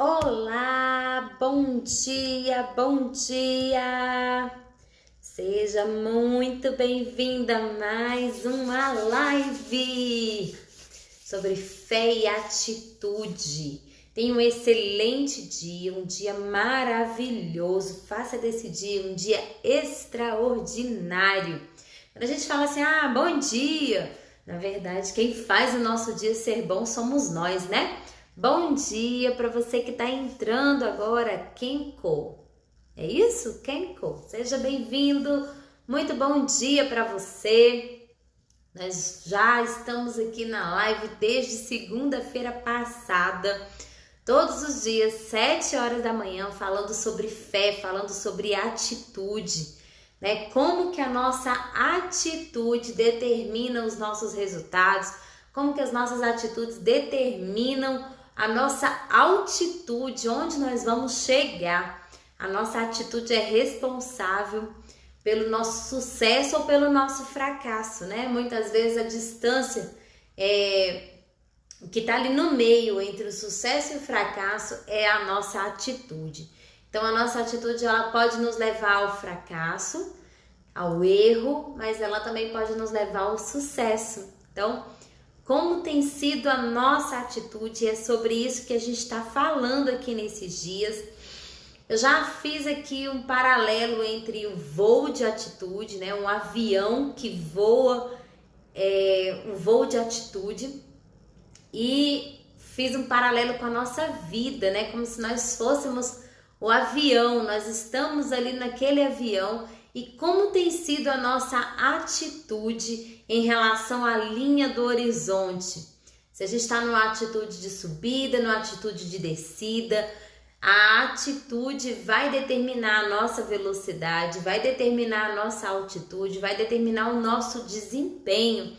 Olá, bom dia, bom dia! Seja muito bem-vinda a mais uma live sobre fé e atitude. Tenha um excelente dia, um dia maravilhoso. Faça desse dia um dia extraordinário. Quando a gente fala assim, bom dia, na verdade, quem faz o nosso dia ser bom somos nós, né? Bom dia para você que está entrando agora, Kenko. É isso? Kenko. Seja bem-vindo. Muito bom dia para você. Nós já estamos aqui na live desde segunda-feira passada. Todos os dias, 7 horas da manhã, falando sobre fé, falando sobre atitude, né? Como que a nossa atitude determina os nossos resultados, como que as nossas atitudes determinam a nossa altitude, onde nós vamos chegar. A nossa atitude é responsável pelo nosso sucesso ou pelo nosso fracasso, né? Muitas vezes a distância que está ali no meio entre o sucesso e o fracasso é a nossa atitude. Então a nossa atitude ela pode nos levar ao fracasso, ao erro, mas ela também pode nos levar ao sucesso. Então, como tem sido a nossa atitude? É sobre isso que a gente está falando aqui nesses dias. Eu já fiz aqui um paralelo entre o voo de atitude, né? Um avião que voa, um voo de atitude, e fiz um paralelo com a nossa vida, né? Como se nós fôssemos o avião, nós estamos ali naquele avião. E como tem sido a nossa atitude em relação à linha do horizonte? Se a gente está numa atitude de subida, numa atitude de descida, a atitude vai determinar a nossa velocidade, vai determinar a nossa altitude, vai determinar o nosso desempenho.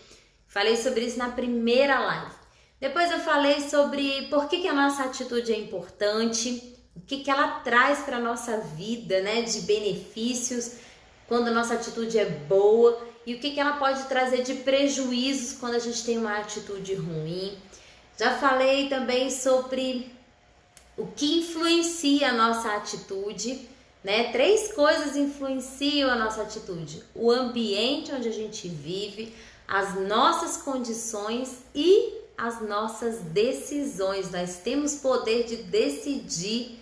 Falei sobre isso na primeira live. Depois eu falei sobre por que a nossa atitude é importante, o que ela traz para a nossa vida, né, de benefícios quando a nossa atitude é boa, e o que ela pode trazer de prejuízos quando a gente tem uma atitude ruim. Já falei também sobre o que influencia a nossa atitude, né? 3 coisas influenciam a nossa atitude: o ambiente onde a gente vive, as nossas condições e as nossas decisões. Nós temos poder de decidir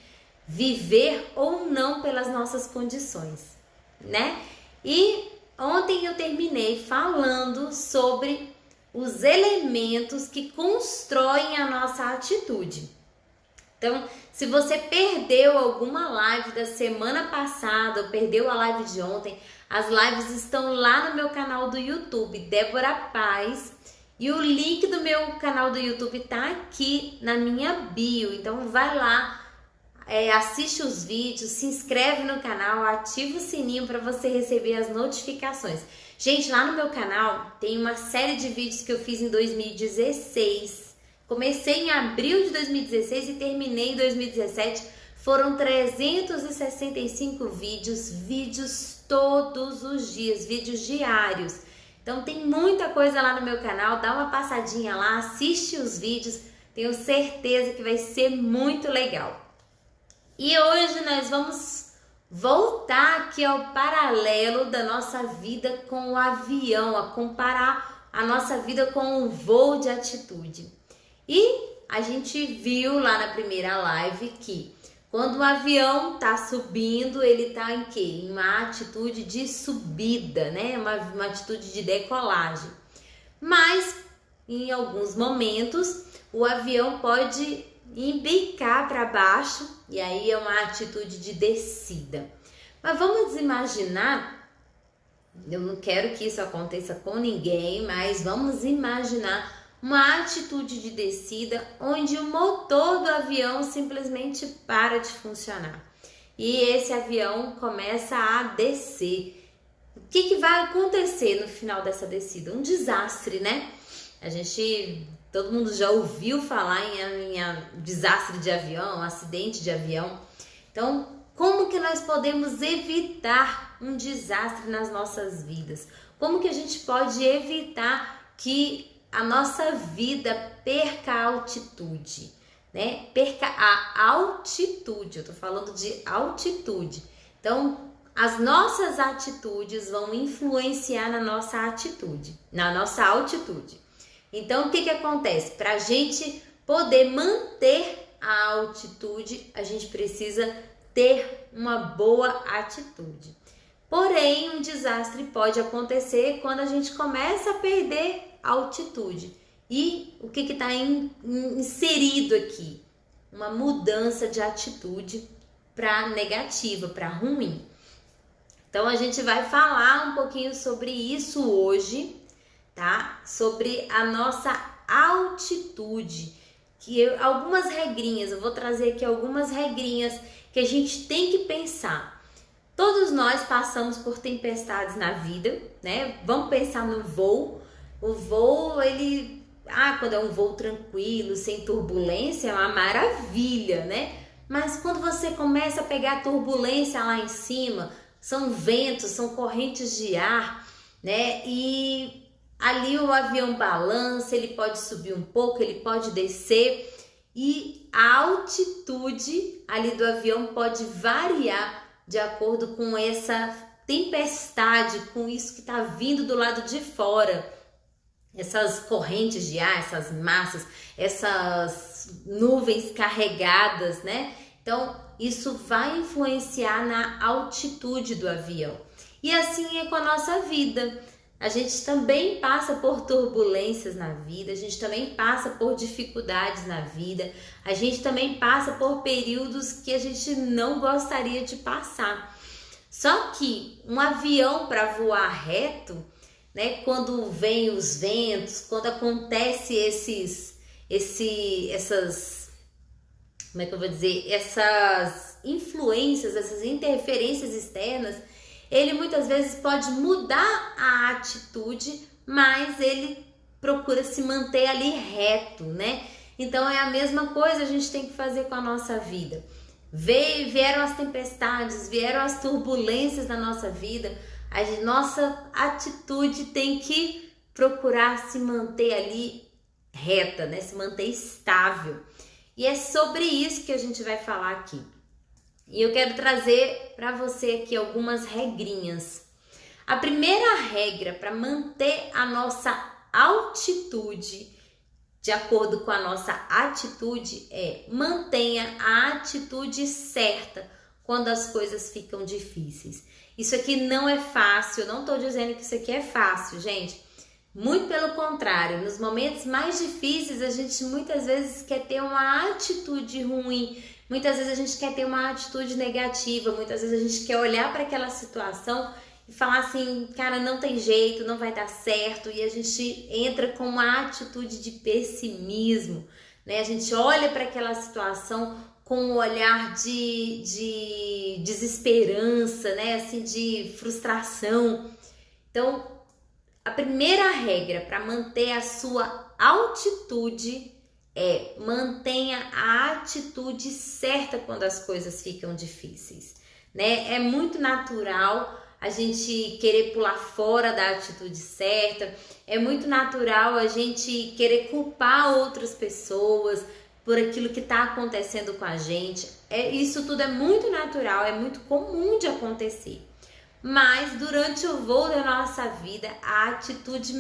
viver ou não pelas nossas condições, né? E ontem eu terminei falando sobre os elementos que constroem a nossa atitude. Então, se você perdeu alguma live da semana passada ou perdeu a live de ontem, as lives estão lá no meu canal do YouTube, Débora Paz, e o link do meu canal do YouTube tá aqui na minha bio. Então vai lá, assiste os vídeos, se inscreve no canal, ativa o sininho para você receber as notificações. Gente, lá no meu canal tem uma série de vídeos que eu fiz em 2016. Comecei em abril de 2016 e terminei em 2017. Foram 365 vídeos todos os dias, vídeos diários. Então tem muita coisa lá no meu canal, dá uma passadinha lá, assiste os vídeos, tenho certeza que vai ser muito legal. E hoje nós vamos voltar aqui ao paralelo da nossa vida com o avião, a comparar a nossa vida com um voo de atitude. E a gente viu lá na primeira live que quando o avião tá subindo, ele tá em quê? Em uma atitude de subida, né? Uma atitude de decolagem. Mas em alguns momentos o avião pode embicar para baixo e aí é uma atitude de descida. Mas vamos imaginar, eu não quero que isso aconteça com ninguém, mas vamos imaginar uma atitude de descida onde o motor do avião simplesmente para de funcionar e esse avião começa a descer. O que vai acontecer no final dessa descida? Um desastre, né? Todo mundo já ouviu falar em desastre de avião, acidente de avião. Então, como que nós podemos evitar um desastre nas nossas vidas? Como que a gente pode evitar que a nossa vida perca a altitude? né? Perca a altitude. Eu tô falando de altitude. Então, as nossas atitudes vão influenciar na nossa atitude, na nossa altitude. Então, o que acontece? Para a gente poder manter a altitude, a gente precisa ter uma boa atitude. Porém, um desastre pode acontecer quando a gente começa a perder a altitude. E o que está inserido aqui? Uma mudança de atitude para negativa, para ruim. Então, a gente vai falar um pouquinho sobre isso hoje, tá? Sobre a nossa altitude. Algumas regrinhas, eu vou trazer aqui algumas regrinhas que a gente tem que pensar. Todos nós passamos por tempestades na vida, né? Vamos pensar no voo. O voo, quando é um voo tranquilo, sem turbulência, é uma maravilha, né? Mas quando você começa a pegar turbulência lá em cima, são ventos, são correntes de ar, né? E ali o avião balança, ele pode subir um pouco, ele pode descer e a altitude ali do avião pode variar de acordo com essa tempestade, com isso que está vindo do lado de fora. Essas correntes de ar, essas massas, essas nuvens carregadas, né? Então, isso vai influenciar na altitude do avião. E assim é com a nossa vida. A gente também passa por turbulências na vida, a gente também passa por dificuldades na vida, a gente também passa por períodos que a gente não gostaria de passar. Só que um avião para voar reto, né, quando vem os ventos, quando acontece essas influências, essas interferências externas, ele muitas vezes pode mudar a atitude, mas ele procura se manter ali reto, né? Então é a mesma coisa a gente tem que fazer com a nossa vida. Vieram as tempestades, vieram as turbulências na nossa vida, a nossa atitude tem que procurar se manter ali reta, né? Se manter estável. E é sobre isso que a gente vai falar aqui. E eu quero trazer para você aqui algumas regrinhas. A primeira regra para manter a nossa altitude de acordo com a nossa atitude é: mantenha a atitude certa quando as coisas ficam difíceis. Isso aqui não é fácil, eu não estou dizendo que isso aqui é fácil, gente. Muito pelo contrário, nos momentos mais difíceis a gente muitas vezes quer ter uma atitude ruim, muitas vezes a gente quer ter uma atitude negativa, muitas vezes a gente quer olhar para aquela situação e falar assim, cara, não tem jeito, não vai dar certo, e a gente entra com uma atitude de pessimismo, né? A gente olha para aquela situação com um olhar de desesperança, né? Assim, de frustração. Então, a primeira regra para manter a sua altitude é: mantenha a atitude certa quando as coisas ficam difíceis, né? É muito natural a gente querer pular fora da atitude certa, é muito natural a gente querer culpar outras pessoas por aquilo que está acontecendo com a gente. Isso tudo é muito natural, é muito comum de acontecer. Mas durante o voo da nossa vida, a atitude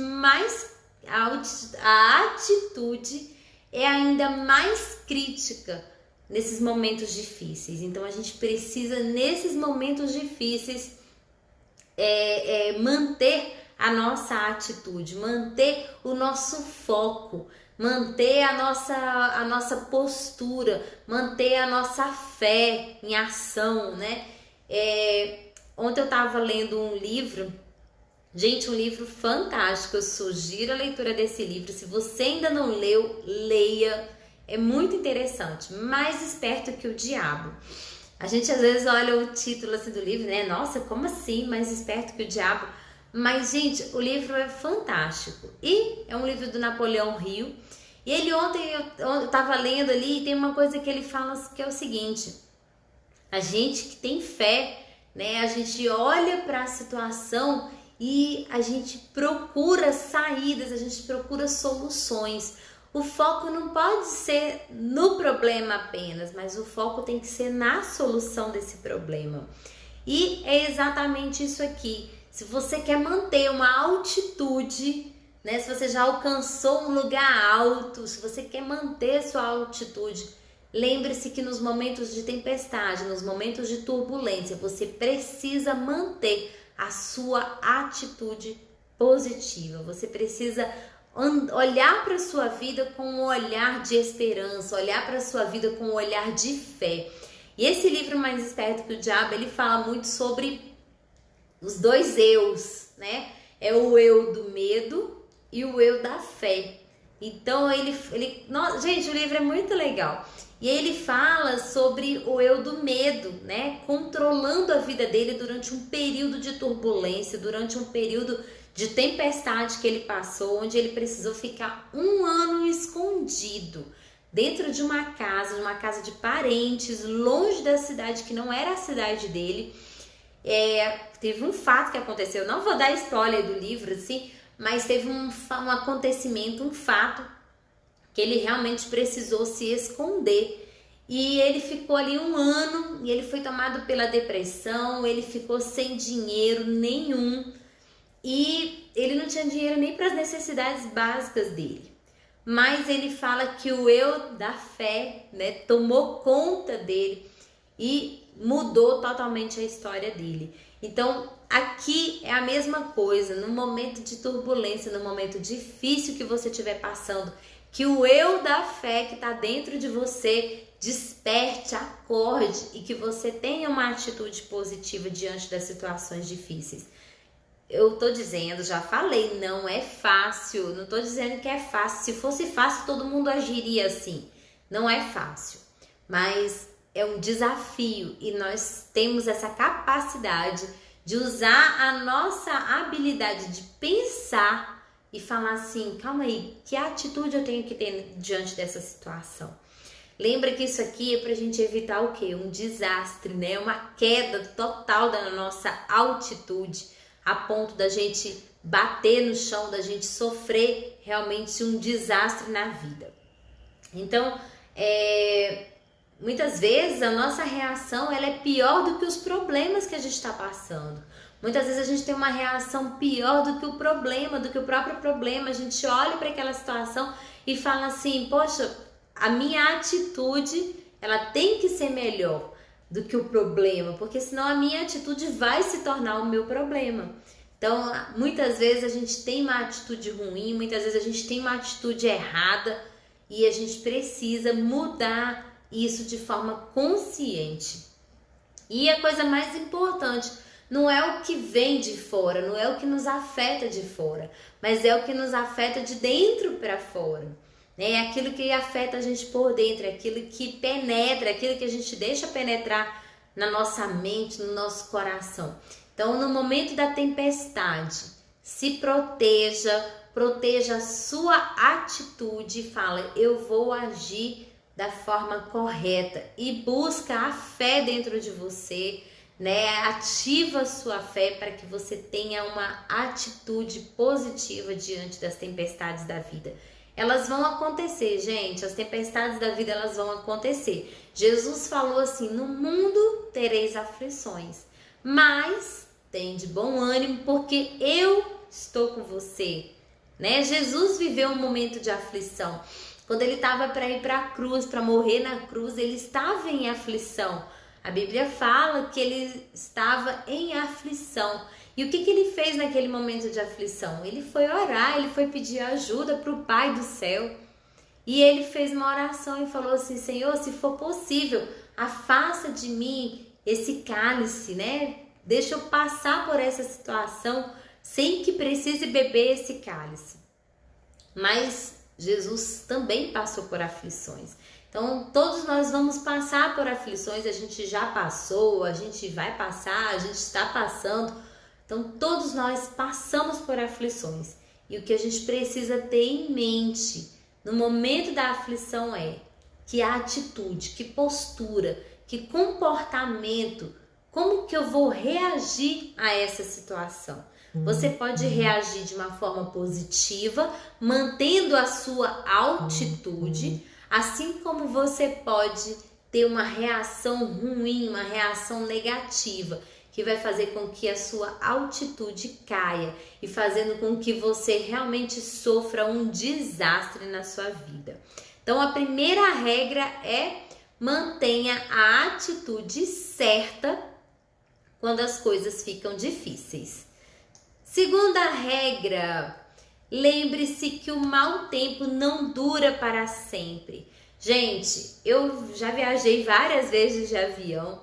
é ainda mais crítica nesses momentos difíceis. Então a gente precisa, nesses momentos difíceis, manter a nossa atitude, manter o nosso foco, manter a nossa postura, manter a nossa fé em ação, né? Ontem eu estava lendo um livro, gente, um livro fantástico, eu sugiro a leitura desse livro. Se você ainda não leu, leia, é muito interessante, Mais Esperto que o Diabo. A gente às vezes olha o título assim do livro, né? Nossa, como assim, Mais Esperto que o Diabo? Mas, gente, o livro é fantástico. E é um livro do Napoleão Hill. E ele ontem eu estava lendo ali e tem uma coisa que ele fala que é o seguinte: a gente que tem fé, né? A gente olha para a situação e a gente procura saídas, a gente procura soluções. O foco não pode ser no problema apenas, mas o foco tem que ser na solução desse problema. E é exatamente isso aqui. Se você quer manter uma altitude, né? Se você já alcançou um lugar alto, se você quer manter a sua altitude, lembre-se que nos momentos de tempestade, nos momentos de turbulência, você precisa manter a sua atitude positiva. Você precisa olhar para a sua vida com um olhar de esperança, olhar para a sua vida com um olhar de fé. E esse livro Mais Esperto que o Diabo, ele fala muito sobre os dois eus, né? É o eu do medo e o eu da fé. Então gente, o livro é muito legal. E ele fala sobre o eu do medo, né? Controlando a vida dele durante um período de turbulência, durante um período de tempestade que ele passou, onde ele precisou ficar 1 ano escondido dentro de uma casa de parentes, longe da cidade que não era a cidade dele. Teve um fato que aconteceu, não vou dar spoiler do livro, assim, mas teve um acontecimento, um fato, que ele realmente precisou se esconder. E ele ficou ali 1 ano, e ele foi tomado pela depressão, ele ficou sem dinheiro nenhum, e ele não tinha dinheiro nem para as necessidades básicas dele. Mas ele fala que o eu da fé, né, tomou conta dele e mudou totalmente a história dele. Então, aqui é a mesma coisa, no momento de turbulência, no momento difícil que você estiver passando, que o eu da fé que está dentro de você desperte, acorde e que você tenha uma atitude positiva diante das situações difíceis. Eu tô dizendo, já falei, não é fácil, não tô dizendo que é fácil. Se fosse fácil, todo mundo agiria assim. Não é fácil, mas é um desafio e nós temos essa capacidade de usar a nossa habilidade de pensar e falar assim, calma aí, que atitude eu tenho que ter diante dessa situação? Lembra que isso aqui é pra gente evitar o quê? Um desastre, né? Uma queda total da nossa altitude, a ponto da gente bater no chão, da gente sofrer realmente um desastre na vida. Então, muitas vezes a nossa reação ela é pior do que os problemas que a gente está passando. Muitas vezes a gente tem uma reação pior do que o problema, do que o próprio problema. A gente olha para aquela situação e fala assim, poxa, a minha atitude ela tem que ser melhor do que o problema, porque senão a minha atitude vai se tornar o meu problema. Então, muitas vezes a gente tem uma atitude ruim, muitas vezes a gente tem uma atitude errada e a gente precisa mudar isso de forma consciente. E a coisa mais importante, não é o que vem de fora, não é o que nos afeta de fora, mas é o que nos afeta de dentro para fora. É aquilo que afeta a gente por dentro, é aquilo que penetra, é aquilo que a gente deixa penetrar na nossa mente, no nosso coração. Então, no momento da tempestade, se proteja, proteja a sua atitude e fala, eu vou agir da forma correta e busca a fé dentro de você, né? Ativa a sua fé para que você tenha uma atitude positiva diante das tempestades da vida. Elas vão acontecer, gente, as tempestades da vida elas vão acontecer. Jesus falou assim, no mundo tereis aflições, mas tem de bom ânimo porque eu estou com você, né? Jesus viveu um momento de aflição. Quando ele estava para ir para a cruz, para morrer na cruz, ele estava em aflição. A Bíblia fala que ele estava em aflição. E o que ele fez naquele momento de aflição? Ele foi orar, ele foi pedir ajuda para o Pai do céu. E ele fez uma oração e falou assim, Senhor, se for possível, afasta de mim esse cálice, né? Deixa eu passar por essa situação sem que precise beber esse cálice. Mas Jesus também passou por aflições. Então, todos nós vamos passar por aflições, a gente já passou, a gente vai passar, a gente está passando. Então, todos nós passamos por aflições. E o que a gente precisa ter em mente no momento da aflição é que atitude, que postura, que comportamento, como que eu vou reagir a essa situação? Você pode reagir de uma forma positiva, mantendo a sua altitude, assim como você pode ter uma reação ruim, uma reação negativa, que vai fazer com que a sua altitude caia e fazendo com que você realmente sofra um desastre na sua vida. Então, a primeira regra é: mantenha a atitude certa quando as coisas ficam difíceis. Segunda regra: lembre-se que o mau tempo não dura para sempre. Gente, eu já viajei várias vezes de avião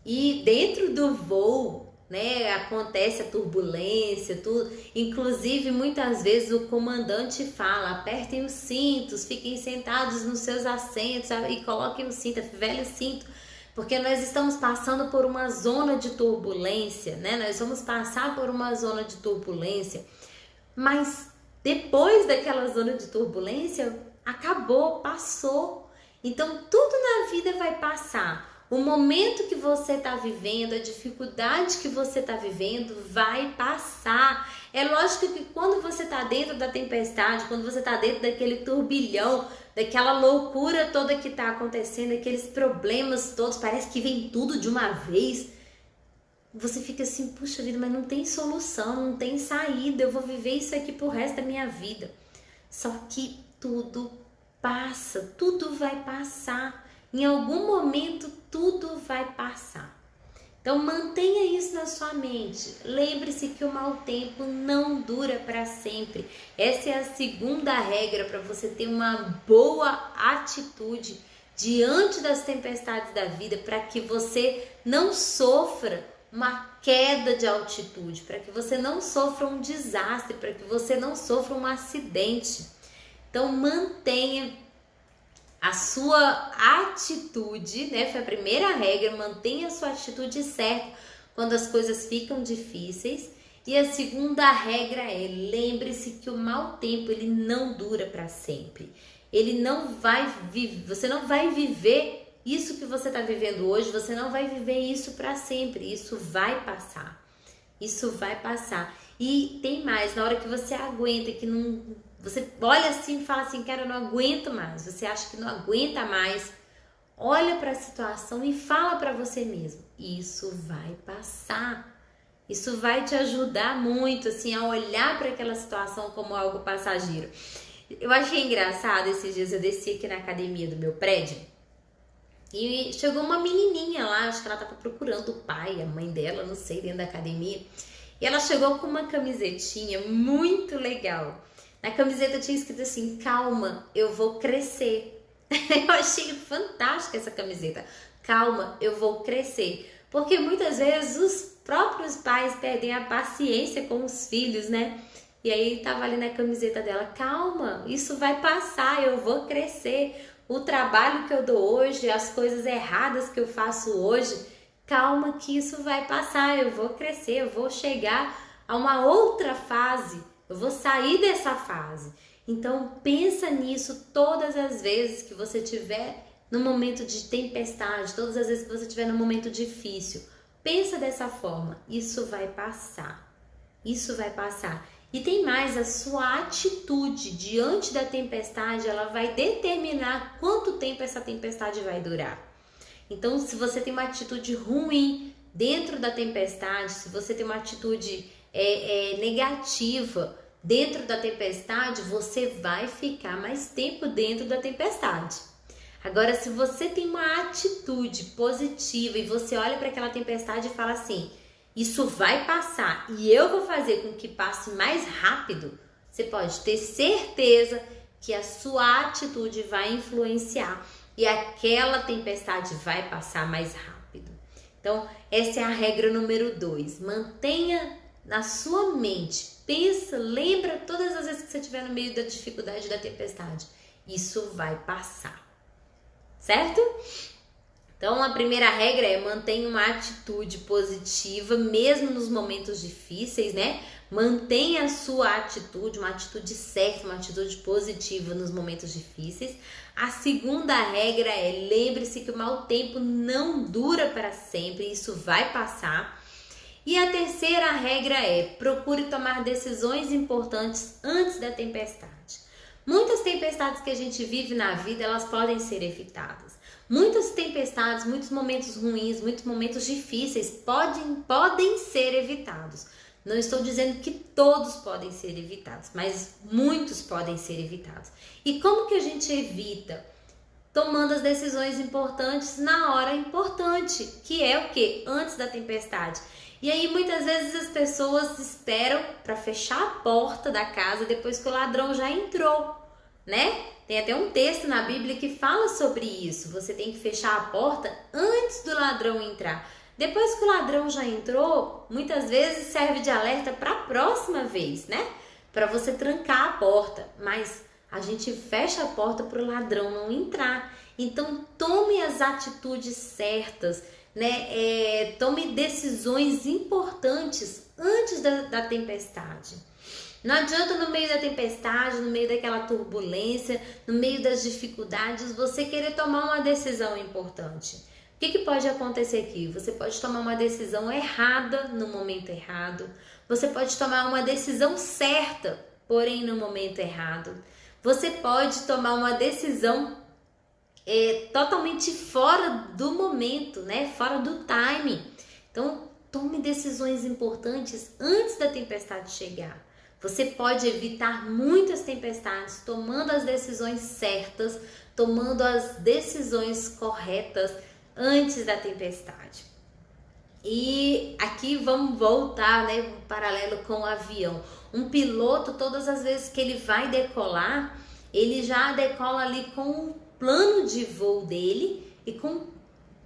e dentro do voo, né, acontece a turbulência, tudo. Inclusive, muitas vezes o comandante fala: apertem os cintos, fiquem sentados nos seus assentos e coloquem o cinto, velho cinto, porque nós estamos passando por uma zona de turbulência, né? Nós vamos passar por uma zona de turbulência, mas depois daquela zona de turbulência, acabou, passou. Então, tudo na vida vai passar. O momento que você está vivendo, a dificuldade que você está vivendo vai passar. É lógico que quando você está dentro da tempestade, quando você está dentro daquele turbilhão, daquela loucura toda que está acontecendo, aqueles problemas todos, parece que vem tudo de uma vez. Você fica assim: puxa vida, mas não tem solução, não tem saída, eu vou viver isso aqui pro resto da minha vida. Só que tudo passa, tudo vai passar. Em algum momento tudo vai passar. Então mantenha isso na sua mente. Lembre-se que o mau tempo não dura para sempre. Essa é a segunda regra para você ter uma boa atitude diante das tempestades da vida, para que você não sofra uma queda de altitude, para que você não sofra um desastre, para que você não sofra um acidente. Então mantenha a sua atitude, né? Foi a primeira regra: mantenha a sua atitude certa quando as coisas ficam difíceis. E a segunda regra é: lembre-se que o mau tempo ele não dura para sempre. Ele não vai você não vai viver isso que você está vivendo hoje, você não vai viver isso para sempre. Isso vai passar. Isso vai passar. E tem mais: na hora que você aguenta, que não, você olha assim e fala assim: cara, eu não aguento mais. Você acha que não aguenta mais. Olha para a situação e fala para você mesmo: isso vai passar. Isso vai te ajudar muito assim a olhar para aquela situação como algo passageiro. Eu achei engraçado, esses dias eu desci aqui na academia do meu prédio e chegou uma menininha lá, acho que ela estava procurando o pai, a mãe dela, não sei, dentro da academia. E ela chegou com uma camisetinha muito legal. Na camiseta tinha escrito assim: calma, eu vou crescer. Eu achei fantástica essa camiseta. Calma, eu vou crescer. Porque muitas vezes os próprios pais perdem a paciência com os filhos, né? E aí tava ali na camiseta dela: calma, isso vai passar, eu vou crescer. O trabalho que eu dou hoje, as coisas erradas que eu faço hoje, calma que isso vai passar, eu vou crescer, eu vou chegar a uma outra fase, eu vou sair dessa fase. Então pensa nisso todas as vezes que você tiver no momento de tempestade, todas as vezes que você tiver no momento difícil. Pensa dessa forma: isso vai passar, isso vai passar. E tem mais: a sua atitude diante da tempestade, ela vai determinar quanto tempo essa tempestade vai durar. Então, se você tem uma atitude ruim dentro da tempestade, se você tem uma atitude negativa dentro da tempestade, você vai ficar mais tempo dentro da tempestade. Agora, se você tem uma atitude positiva e você olha para aquela tempestade e fala assim: isso vai passar e eu vou fazer com que passe mais rápido, você pode ter certeza que a sua atitude vai influenciar e aquela tempestade vai passar mais rápido. Então, essa é a regra número 2. Mantenha na sua mente, pensa, lembra todas as vezes que você estiver no meio da dificuldade, da tempestade: isso vai passar. Certo? Então, a primeira regra é: mantenha uma atitude positiva, mesmo nos momentos difíceis, né? Mantenha a sua atitude, uma atitude certa, uma atitude positiva nos momentos difíceis. A segunda regra é: lembre-se que o mau tempo não dura para sempre, isso vai passar. E a terceira regra é: procure tomar decisões importantes antes da tempestade. Muitas tempestades que a gente vive na vida, elas podem ser evitadas. Muitas tempestades, muitos momentos ruins, muitos momentos difíceis podem ser evitados. Não estou dizendo que todos podem ser evitados, mas muitos podem ser evitados. E como que a gente evita? Tomando as decisões importantes na hora importante, que é o quê? Antes da tempestade. E aí muitas vezes as pessoas esperam para fechar a porta da casa depois que o ladrão já entrou, né? Tem até um texto na Bíblia que fala sobre isso. Você tem que fechar a porta antes do ladrão entrar. Depois que o ladrão já entrou, muitas vezes serve de alerta para a próxima vez, né? Para você trancar a porta, mas a gente fecha a porta para o ladrão não entrar. Então tome as atitudes certas, né? Tome decisões importantes antes da tempestade. Não adianta no meio da tempestade, no meio daquela turbulência, no meio das dificuldades, você querer tomar uma decisão importante. O que pode acontecer aqui? Você pode tomar uma decisão errada no momento errado. Você pode tomar uma decisão certa, porém no momento errado. Você pode tomar uma decisão totalmente fora do momento, né? Fora do timing. Então, tome decisões importantes antes da tempestade chegar. Você pode evitar muitas tempestades tomando as decisões certas, tomando as decisões corretas antes da tempestade. E aqui vamos voltar, né, um paralelo com o avião. Um piloto, todas as vezes que ele vai decolar, ele já decola ali com o plano de voo dele e com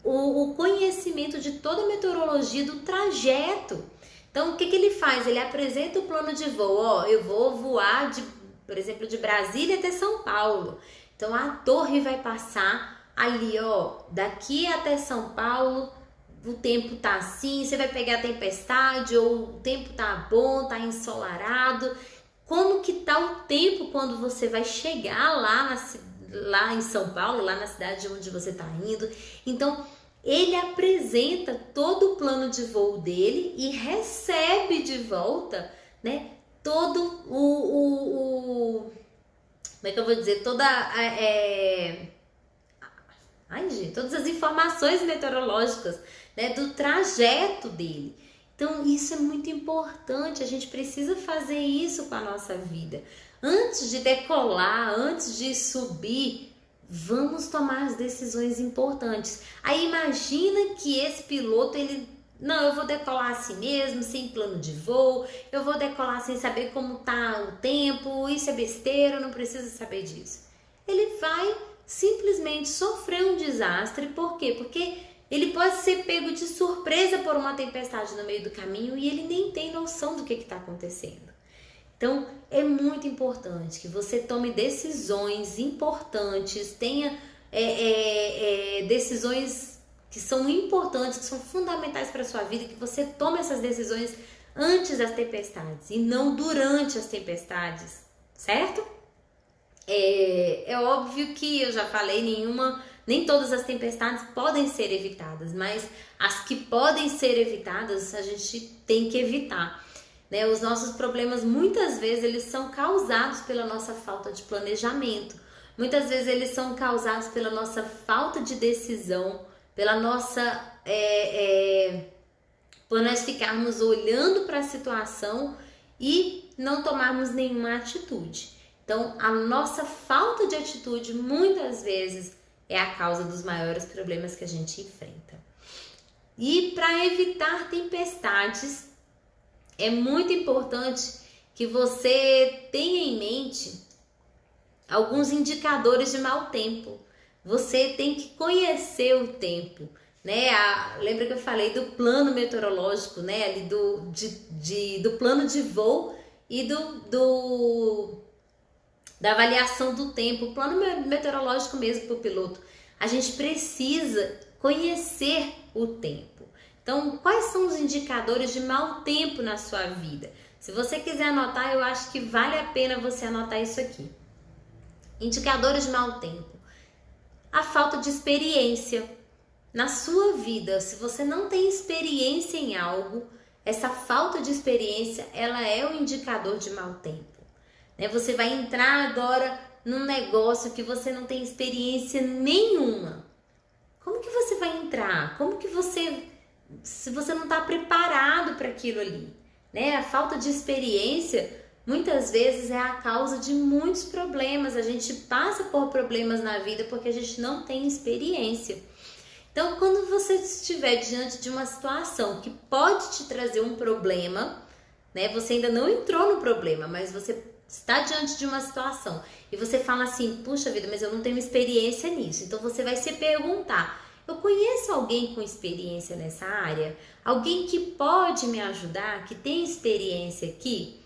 o conhecimento de toda a meteorologia do trajeto. Então, o que ele faz? Ele apresenta o plano de voo. Eu vou voar, por exemplo, de Brasília até São Paulo. Então, a torre vai passar ali, daqui até São Paulo, o tempo tá assim, você vai pegar a tempestade, ou o tempo tá bom, tá ensolarado. Como que tá o tempo quando você vai chegar lá em São Paulo, lá na cidade onde você tá indo? Então, ele apresenta todo o plano de voo dele e recebe de volta, né, todo como é que eu vou dizer? Todas as informações meteorológicas, né, do trajeto dele. Então, isso é muito importante, a gente precisa fazer isso com a nossa vida. Antes de decolar, antes de subir, vamos tomar as decisões importantes. Aí imagina que esse piloto, eu vou decolar assim mesmo, sem plano de voo, eu vou decolar sem saber como tá o tempo, isso é besteira, eu não preciso saber disso. Ele vai simplesmente sofrer um desastre. Por quê? Porque ele pode ser pego de surpresa por uma tempestade no meio do caminho e ele nem tem noção do que está acontecendo. Então, é muito importante que você tome decisões importantes, tenha decisões que são importantes, que são fundamentais para a sua vida, que você tome essas decisões antes das tempestades e não durante as tempestades, certo? É óbvio que eu já falei, nem todas as tempestades podem ser evitadas, mas as que podem ser evitadas a gente tem que evitar, né? Os nossos problemas muitas vezes eles são causados pela nossa falta de planejamento, muitas vezes eles são causados pela nossa falta de decisão, pela nossa por nós ficarmos olhando para a situação e não tomarmos nenhuma atitude. Então, a nossa falta de atitude muitas vezes é a causa dos maiores problemas que a gente enfrenta. E para evitar tempestades, é muito importante que você tenha em mente alguns indicadores de mau tempo. Você tem que conhecer o tempo, né? Lembra que eu falei do plano meteorológico, né? Ali do plano de voo e da avaliação do tempo, o plano meteorológico mesmo para o piloto. A gente precisa conhecer o tempo. Então, quais são os indicadores de mau tempo na sua vida? Se você quiser anotar, eu acho que vale a pena você anotar isso aqui. Indicadores de mau tempo. A falta de experiência na sua vida. Se você não tem experiência em algo, essa falta de experiência, ela é um indicador de mau tempo. Né? Você vai entrar agora num negócio que você não tem experiência nenhuma. Como que você vai entrar? Se você não está preparado para aquilo ali? Né? A falta de experiência muitas vezes é a causa de muitos problemas. A gente passa por problemas na vida porque a gente não tem experiência. Então, quando você estiver diante de uma situação que pode te trazer um problema, né? Você ainda não entrou no problema, mas você está diante de uma situação e você fala assim, puxa vida, mas eu não tenho experiência nisso. Então, você vai se perguntar, eu conheço alguém com experiência nessa área? Alguém que pode me ajudar, que tem experiência aqui?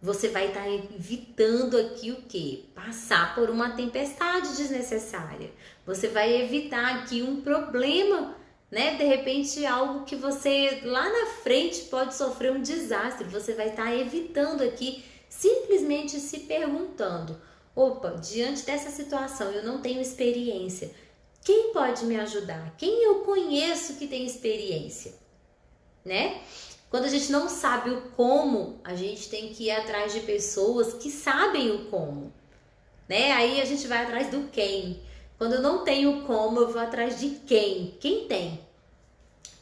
Você vai estar evitando aqui o quê? Passar por uma tempestade desnecessária. Você vai evitar aqui um problema, né? De repente, algo que você lá na frente pode sofrer um desastre. Você vai estar evitando aqui, simplesmente se perguntando, opa, diante dessa situação eu não tenho experiência. Quem pode me ajudar? Quem eu conheço que tem experiência? Né? Quando a gente não sabe o como, a gente tem que ir atrás de pessoas que sabem o como, né? Aí a gente vai atrás do quem. Quando eu não tenho o como, eu vou atrás de quem? Quem tem?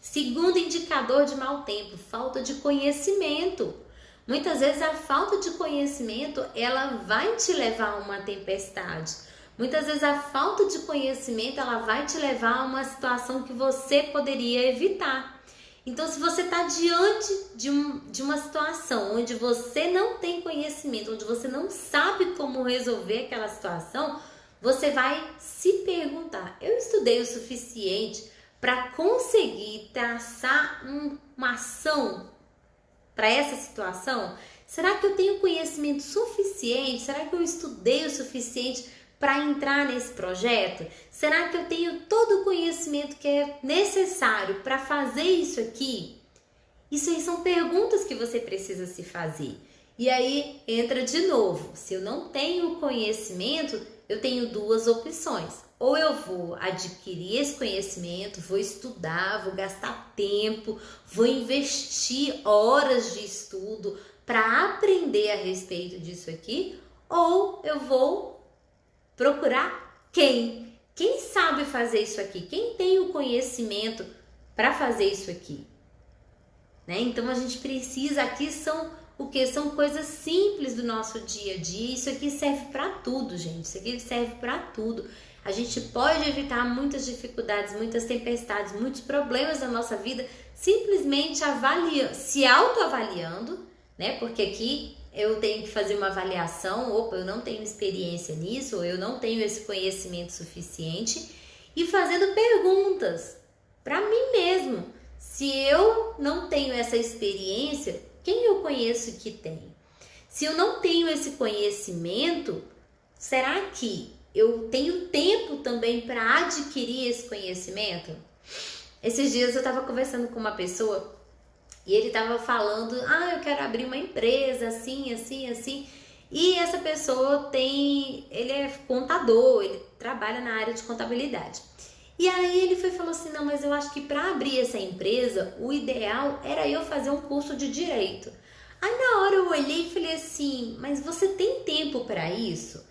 Segundo indicador de mau tempo, falta de conhecimento. Muitas vezes a falta de conhecimento, ela vai te levar a uma tempestade. Muitas vezes a falta de conhecimento, ela vai te levar a uma situação que você poderia evitar. Então, se você está diante de uma situação onde você não tem conhecimento, onde você não sabe como resolver aquela situação, você vai se perguntar, eu estudei o suficiente para conseguir traçar uma ação para essa situação? Será que eu tenho conhecimento suficiente? Será que eu estudei o suficiente para entrar nesse projeto? Será que eu tenho todo o conhecimento que é necessário para fazer isso aqui? Isso aí são perguntas que você precisa se fazer. E aí entra de novo, se eu não tenho conhecimento, eu tenho duas opções. Ou eu vou adquirir esse conhecimento, vou estudar, vou gastar tempo, vou investir horas de estudo para aprender a respeito disso aqui, ou eu vou procurar quem? Quem sabe fazer isso aqui? Quem tem o conhecimento para fazer isso aqui? Né? Então a gente precisa, aqui são o que? São coisas simples do nosso dia a dia. Isso aqui serve para tudo, gente. Isso aqui serve para tudo. A gente pode evitar muitas dificuldades, muitas tempestades, muitos problemas da nossa vida simplesmente se autoavaliando, né? Porque aqui eu tenho que fazer uma avaliação, opa, eu não tenho experiência nisso, ou eu não tenho esse conhecimento suficiente, e fazendo perguntas para mim mesmo. Se eu não tenho essa experiência, quem eu conheço que tem? Se eu não tenho esse conhecimento, será que eu tenho tempo também para adquirir esse conhecimento? Esses dias eu estava conversando com uma pessoa e ele estava falando, eu quero abrir uma empresa assim, assim, assim. E essa pessoa ele é contador, ele trabalha na área de contabilidade. E aí ele falou assim, não, mas eu acho que para abrir essa empresa, o ideal era eu fazer um curso de direito. Aí na hora eu olhei e falei assim, mas você tem tempo para isso?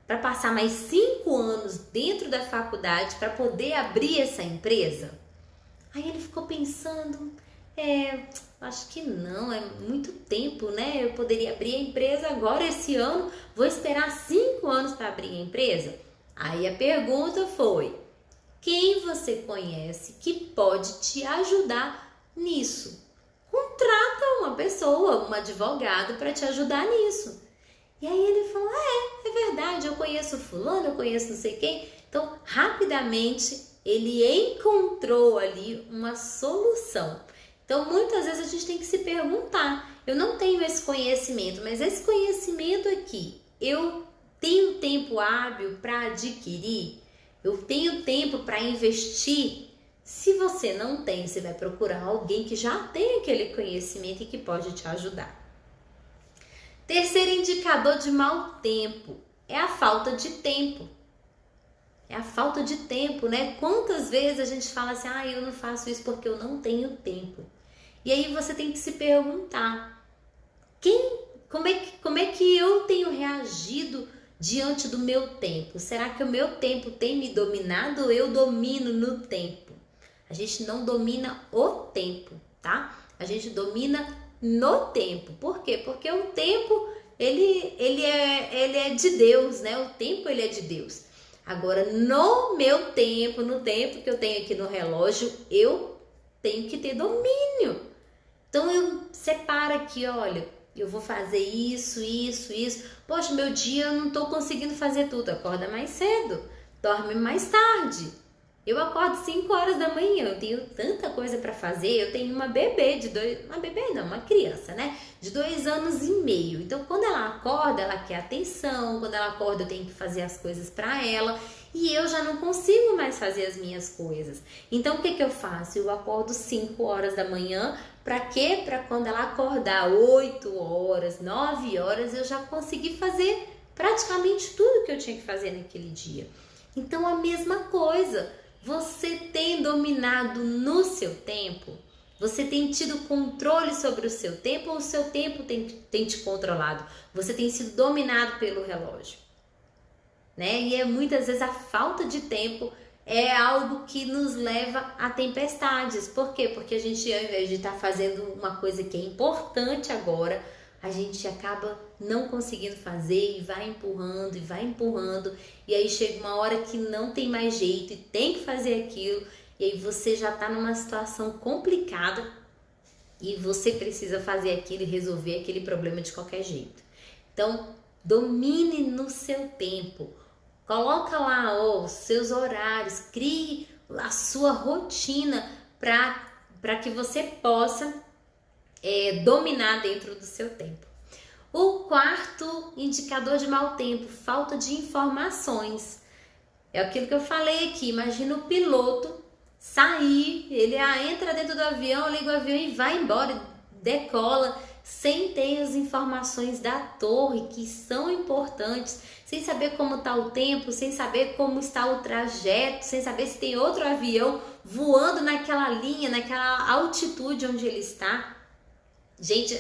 Para passar mais 5 anos dentro da faculdade para poder abrir essa empresa? Aí ele ficou pensando, acho que não, é muito tempo, né? Eu poderia abrir a empresa agora esse ano, vou esperar 5 anos para abrir a empresa? Aí a pergunta foi, quem você conhece que pode te ajudar nisso? Contrata uma pessoa, um advogado para te ajudar nisso. E aí ele falou, é verdade, eu conheço fulano, eu conheço não sei quem. Então, rapidamente, ele encontrou ali uma solução. Então, muitas vezes a gente tem que se perguntar, eu não tenho esse conhecimento, mas esse conhecimento aqui, eu tenho tempo hábil para adquirir? Eu tenho tempo para investir? Se você não tem, você vai procurar alguém que já tem aquele conhecimento e que pode te ajudar. Terceiro indicador de mau tempo é a falta de tempo. É a falta de tempo, né? Quantas vezes a gente fala assim, eu não faço isso porque eu não tenho tempo. E aí você tem que se perguntar, como é que eu tenho reagido diante do meu tempo? Será que o meu tempo tem me dominado ou eu domino no tempo? A gente não domina o tempo, tá? A gente domina no tempo. Por quê? Porque o tempo, ele é de Deus, né? O tempo, ele é de Deus. Agora, no meu tempo, no tempo que eu tenho aqui no relógio, eu tenho que ter domínio. Então, eu separo aqui, olha, eu vou fazer isso. Poxa, meu dia eu não tô conseguindo fazer tudo. Acorda mais cedo, dorme mais tarde. Eu acordo 5 horas da manhã, eu tenho tanta coisa para fazer. Eu tenho uma bebê uma criança, né? De 2 anos e meio. Então, quando ela acorda, ela quer atenção. Quando ela acorda, eu tenho que fazer as coisas para ela. E eu já não consigo mais fazer as minhas coisas. Então, o que eu faço? Eu acordo 5 horas da manhã. Para quê? Para quando ela acordar 8 horas, 9 horas, eu já consegui fazer praticamente tudo que eu tinha que fazer naquele dia. Então, a mesma coisa. Você tem dominado no seu tempo? Você tem tido controle sobre o seu tempo ou o seu tempo tem te controlado? Você tem sido dominado pelo relógio, né? E muitas vezes a falta de tempo é algo que nos leva a tempestades. Por quê? Porque a gente, ao invés de estar fazendo uma coisa que é importante agora, a gente acaba não conseguindo fazer e vai empurrando, e aí chega uma hora que não tem mais jeito e tem que fazer aquilo, e aí você já está numa situação complicada e você precisa fazer aquilo e resolver aquele problema de qualquer jeito. Então, domine no seu tempo, coloca lá os seus horários, crie a sua rotina para que você possa dominar dentro do seu tempo. O quarto indicador de mau tempo, falta de informações. É aquilo que eu falei aqui. Imagina o piloto sair, ele entra dentro do avião, liga o avião e vai embora, decola, sem ter as informações da torre, que são importantes, sem saber como está o tempo, sem saber como está o trajeto, sem saber se tem outro avião voando naquela linha, naquela altitude onde ele está. Gente,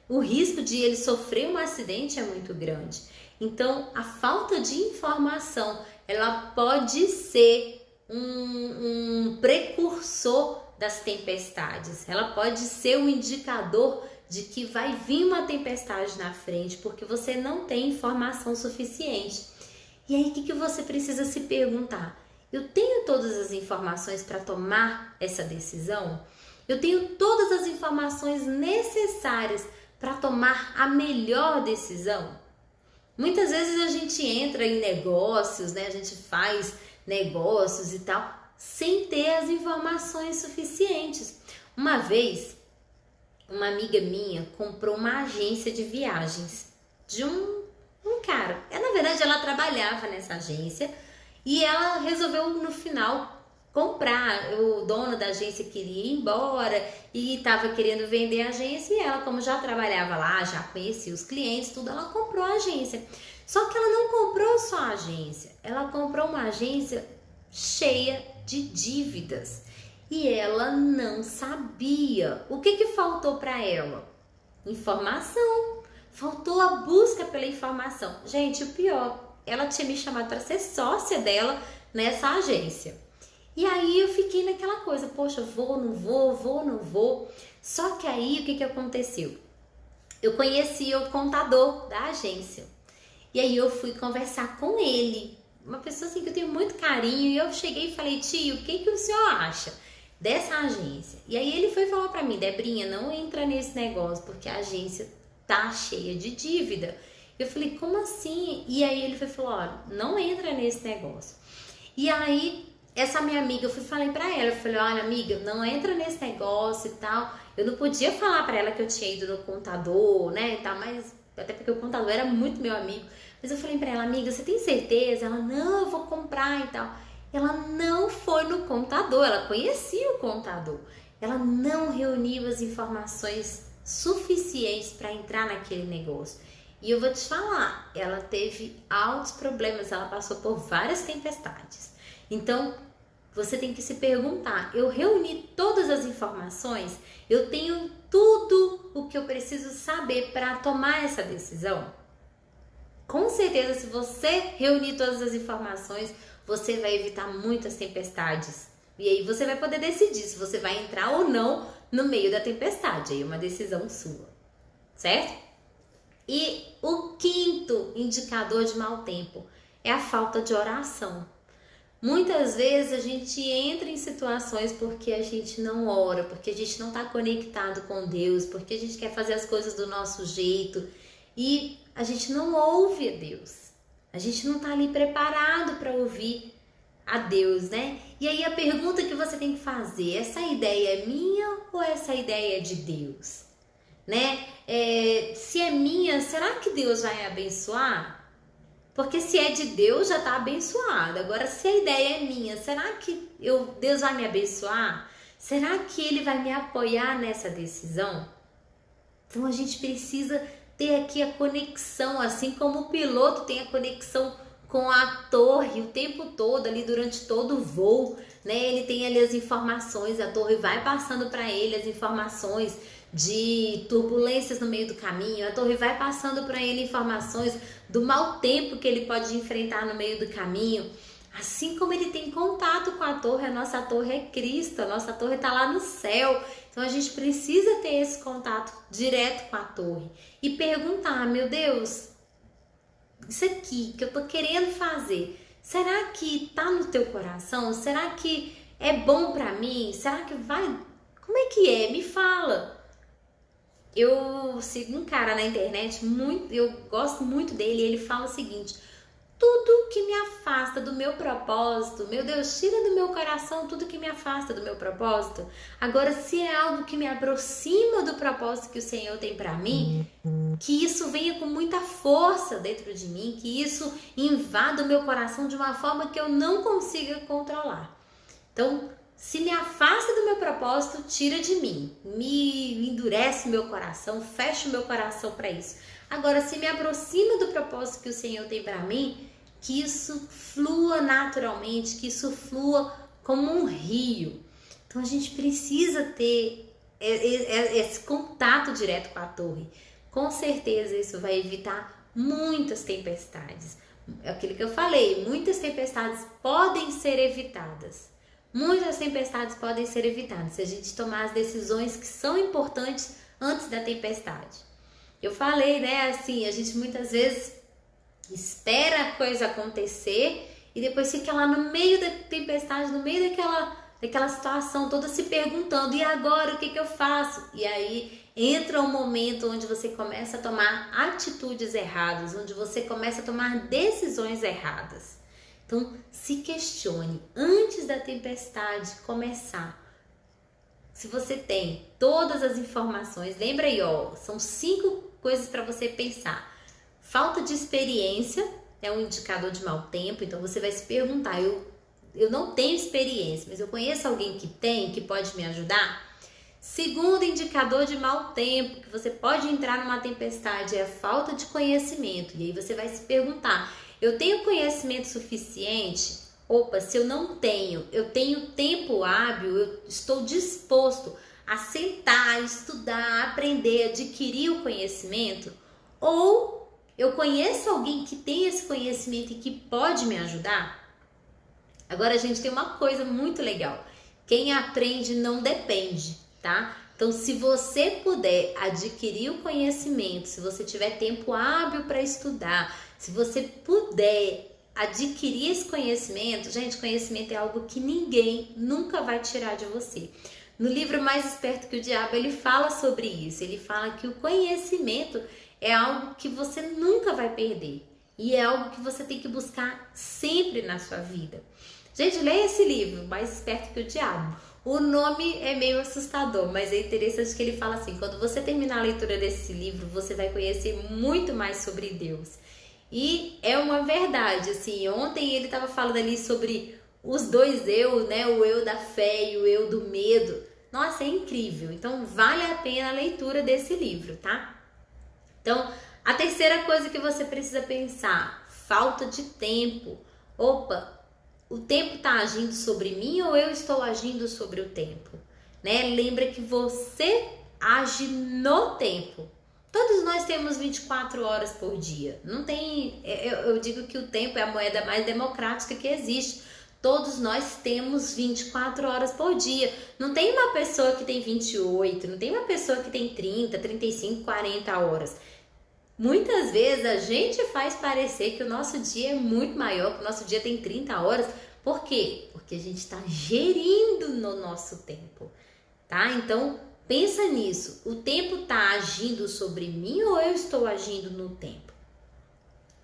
o risco de ele sofrer um acidente é muito grande. Então, a falta de informação, ela pode ser um precursor das tempestades. Ela pode ser um indicador de que vai vir uma tempestade na frente, porque você não tem informação suficiente. E aí, o que você precisa se perguntar? Eu tenho todas as informações para tomar essa decisão? Eu tenho todas as informações necessárias para tomar a melhor decisão? Muitas vezes a gente entra em negócios, né? A gente faz negócios e tal, sem ter as informações suficientes. Uma vez, uma amiga minha comprou uma agência de viagens de um cara. Na verdade, ela trabalhava nessa agência e ela resolveu no final comprar. O dono da agência queria ir embora e estava querendo vender a agência, e ela, como já trabalhava lá, já conhecia os clientes, tudo, ela comprou a agência. Só que ela não comprou só a agência, ela comprou uma agência cheia de dívidas e ela não sabia. O que faltou para ela? Informação. Faltou a busca pela informação. Gente, o pior, ela tinha me chamado para ser sócia dela nessa agência. E aí eu fiquei naquela coisa, poxa, vou, não vou. Só que aí o que aconteceu? Eu conhecia o contador da agência. E aí eu fui conversar com ele, uma pessoa assim que eu tenho muito carinho, e eu cheguei e falei, tio, o que o senhor acha dessa agência? E aí ele foi falar pra mim, Debrinha, não entra nesse negócio, porque a agência tá cheia de dívida. Eu falei, como assim? E aí ele foi falar, olha, não entra nesse negócio. E aí essa minha amiga, falei pra ela, eu falei, olha amiga, não entra nesse negócio e tal. Eu não podia falar pra ela que eu tinha ido no contador, né, e tal, mas até porque o contador era muito meu amigo. Mas eu falei pra ela, amiga, você tem certeza? Ela, não, eu vou comprar e tal. Ela não foi no contador, ela conhecia o contador. Ela não reuniu as informações suficientes para entrar naquele negócio. E eu vou te falar, ela teve altos problemas, ela passou por várias tempestades. Então, você tem que se perguntar: eu reuni todas as informações? Eu tenho tudo o que eu preciso saber para tomar essa decisão? Com certeza, se você reunir todas as informações, você vai evitar muitas tempestades. E aí você vai poder decidir se você vai entrar ou não no meio da tempestade. Aí é uma decisão sua, certo? E o quinto indicador de mau tempo é a falta de oração. Muitas vezes a gente entra em situações porque a gente não ora, porque a gente não está conectado com Deus, porque a gente quer fazer as coisas do nosso jeito e a gente não ouve a Deus. A gente não está ali preparado para ouvir a Deus, né? E aí a pergunta que você tem que fazer: essa ideia é minha ou essa ideia é de Deus? Né? Se é minha, será que Deus vai abençoar? Porque se é de Deus, já está abençoado. Agora, se a ideia é minha, será que Deus vai me abençoar? Será que Ele vai me apoiar nessa decisão? Então, a gente precisa ter aqui a conexão, assim como o piloto tem a conexão com a torre o tempo todo, ali durante todo o voo, né? Ele tem ali as informações, a torre vai passando para ele as informações de turbulências no meio do caminho, a torre vai passando para ele informações do mau tempo que ele pode enfrentar no meio do caminho. Assim como ele tem contato com a torre, a nossa torre é Cristo, a nossa torre está lá no céu. Então a gente precisa ter esse contato direto com a torre e perguntar: meu Deus, isso aqui que eu tô querendo fazer, será que tá no teu coração? Será que é bom para mim? Será que vai? Como é que é? Me fala. Eu sigo um cara na internet, eu gosto muito dele, e ele fala o seguinte: tudo que me afasta do meu propósito, meu Deus, tira do meu coração tudo que me afasta do meu propósito. Agora, se é algo que me aproxima do propósito que o Senhor tem para mim, que isso venha com muita força dentro de mim, que isso invada o meu coração de uma forma que eu não consiga controlar. Então, se me afasta do meu propósito, tira de mim, me endurece o meu coração, fecha o meu coração para isso. Agora, se me aproxima do propósito que o Senhor tem para mim, que isso flua naturalmente, que isso flua como um rio. Então, a gente precisa ter esse contato direto com a torre. Com certeza, isso vai evitar muitas tempestades. É aquilo que eu falei, muitas tempestades podem ser evitadas. Muitas tempestades podem ser evitadas se a gente tomar as decisões que são importantes antes da tempestade. Eu falei, né, assim, a gente muitas vezes espera a coisa acontecer e depois fica lá no meio da tempestade, no meio daquela situação toda se perguntando: e agora o que eu faço? E aí entra um momento onde você começa a tomar atitudes erradas, onde você começa a tomar decisões erradas. Então, se questione antes da tempestade começar. Se você tem todas as informações, lembra aí, ó, são 5 coisas para você pensar. Falta de experiência é um indicador de mau tempo, então você vai se perguntar: eu não tenho experiência, mas eu conheço alguém que tem, que pode me ajudar? Segundo indicador de mau tempo, que você pode entrar numa tempestade, é a falta de conhecimento. E aí você vai se perguntar: eu tenho conhecimento suficiente? Opa, se eu não tenho, eu tenho tempo hábil, eu estou disposto a sentar, estudar, aprender, adquirir o conhecimento? Ou eu conheço alguém que tem esse conhecimento e que pode me ajudar? Agora, a gente tem uma coisa muito legal: quem aprende não depende, tá? Então, se você puder adquirir o conhecimento, se você tiver tempo hábil para estudar, se você puder adquirir esse conhecimento, gente, conhecimento é algo que ninguém nunca vai tirar de você. No livro Mais Esperto que o Diabo, ele fala sobre isso. Ele fala que o conhecimento é algo que você nunca vai perder e é algo que você tem que buscar sempre na sua vida. Gente, leia esse livro, Mais Esperto que o Diabo. O nome é meio assustador, mas é interessante que ele fala assim: quando você terminar a leitura desse livro, você vai conhecer muito mais sobre Deus. E é uma verdade, assim, ontem ele estava falando ali sobre os 2 eu, né? O eu da fé e o eu do medo. Nossa, é incrível. Então, vale a pena a leitura desse livro, tá? Então, a terceira coisa que você precisa pensar: falta de tempo. Opa, o tempo está agindo sobre mim ou eu estou agindo sobre o tempo? Né? Lembra que você age no tempo. Todos nós temos 24 horas por dia. Não tem, eu digo que o tempo é a moeda mais democrática que existe. Todos nós temos 24 horas por dia. Não tem uma pessoa que tem 28, não tem uma pessoa que tem 30, 35, 40 horas. Muitas vezes a gente faz parecer que o nosso dia é muito maior, que o nosso dia tem 30 horas. Por quê? Porque a gente está gerindo no nosso tempo, tá? Então, pensa nisso. O tempo está agindo sobre mim ou eu estou agindo no tempo?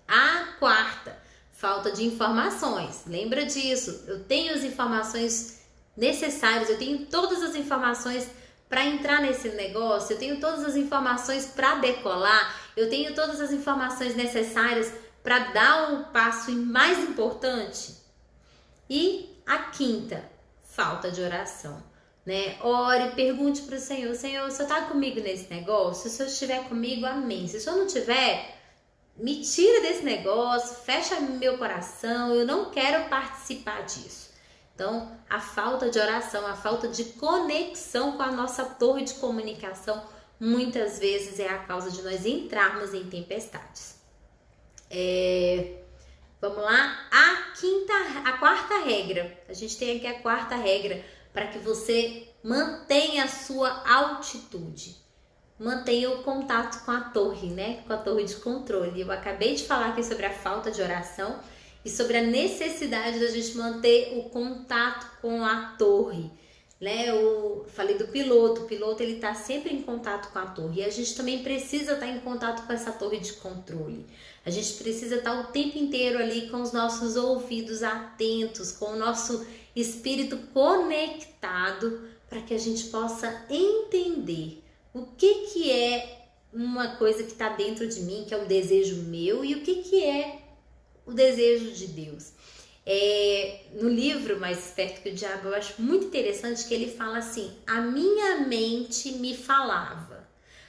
A quarta, falta de informações. Lembra disso? Eu tenho as informações necessárias, eu tenho todas as informações para entrar nesse negócio, eu tenho todas as informações para decolar, eu tenho todas as informações necessárias para dar um passo mais importante. E a quinta, falta de oração, né? Ore, pergunte para o Senhor, Senhor, o Senhor está comigo nesse negócio? Se o Senhor estiver comigo, amém. Se o Senhor não estiver, me tira desse negócio, fecha meu coração, eu não quero participar disso. Então, a falta de oração, a falta de conexão com a nossa torre de comunicação, muitas vezes é a causa de nós entrarmos em tempestades. Vamos lá, a quarta regra. A gente tem aqui a quarta regra para que você mantenha a sua altitude. Mantenha o contato com a torre, né? Com a torre de controle. Eu acabei de falar aqui sobre a falta de oração e sobre a necessidade da gente manter o contato com a torre, né? Eu falei do piloto. O piloto, ele tá sempre em contato com a torre. E a gente também precisa estar em contato com essa torre de controle. A gente precisa estar o tempo inteiro ali com os nossos ouvidos atentos, com o nosso espírito conectado, para que a gente possa entender o que é uma coisa que está dentro de mim, que é um desejo meu, e o que é o desejo de Deus. No livro Mais Esperto que o Diabo, eu acho muito interessante que ele fala assim: a minha mente me falava.